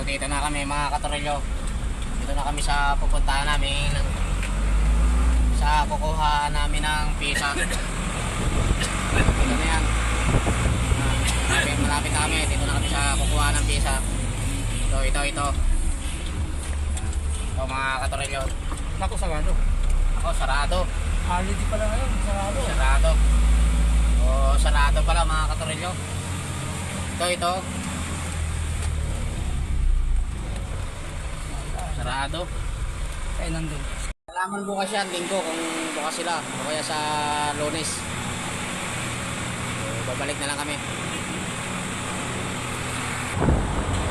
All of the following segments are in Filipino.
dito na kami mga katorilyo. Dito na kami sa pupuntahan namin, sa kukuha namin ng pisa. Dito na yan. Malapit na kami. Dito na kami sa kukuha ng pisa. Ito. Ito mga katorilyo. Naku, sarado. Ako, sarado. Holiday pala ngayon, sarado. Sarado. Sarado pala mga katorilyo. Ito. Sarado. Kaya nandun. Alaman bukas yan, linggo, kung bukas sila. O kaya sa Lunes. Babalik na lang kami.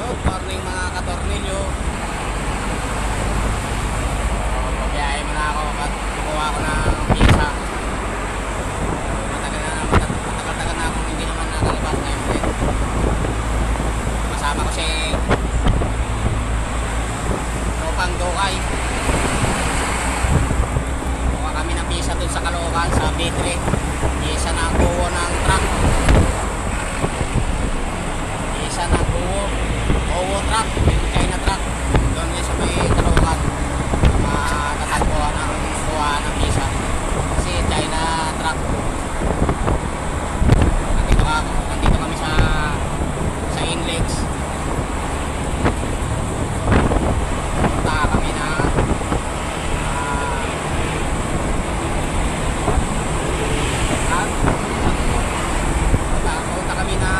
Good morning mga katornilyo. Pabiyahe mo na ako at kukuha ko ng pizza. Matagal na akong hindi naman nakalabas ngayon ulit. Kasama ko si Topang Dokay. Kuha kami ng pizza dun sa Caloocan sa B3. Isa na ang buo ng truck. Isa na ang buo truck, yung China truck. Doon niya sa may Caloocan. Tatagpuan ng kuha ng pizza. Kasi China truck. Nandito kami sa Inlex. Punta kami na punta kami na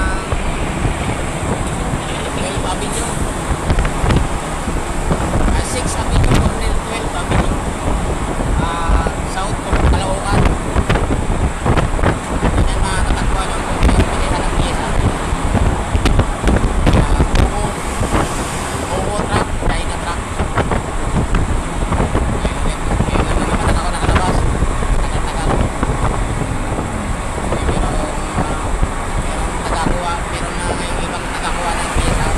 12 Avenue. 6 Avenue, Cornell 12 Avenue. South Caloocan. Yan matatagpuan ng pilihan ng piyesa. Buo truck, China truck. Ngayon lang naman ako nakalabas. Tagal-tagal. Meron na ngayong ibang tagakuha ng piyesa.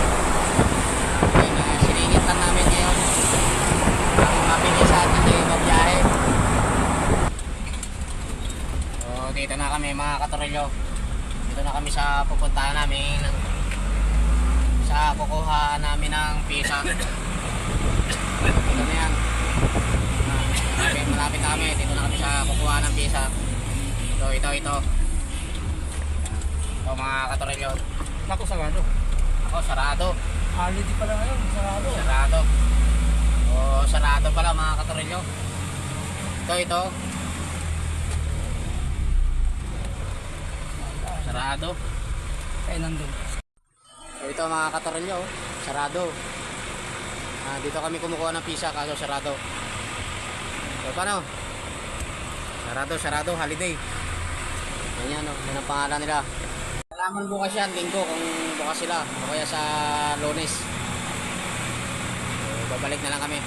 Siningit lang namin ngayon ang mabilis sa atin yung mabiyahe. So dito na kami mga katorilyo. Dito na kami sa pupuntahan namin, sa kukuha namin ng pisa. Dito na yan. Malapit na kami. Dito na kami sa kukuha ng pisa. Ito mga katorilyo. Naku, sarado. Ako, sarado. Holiday pala ngayon, sarado. Sarado pala mga katorilyo. Ito. Sarado. Kaya nandun. Ito mga katorilyo, sarado. Dito kami kumukuha ng pisa kaso sarado. So paano? Sarado, holiday. Yan ang pangalan nila. Alaman bukas yan, linggo, kung bukas sila. O kaya sa Lunes. Babalik na lang kami.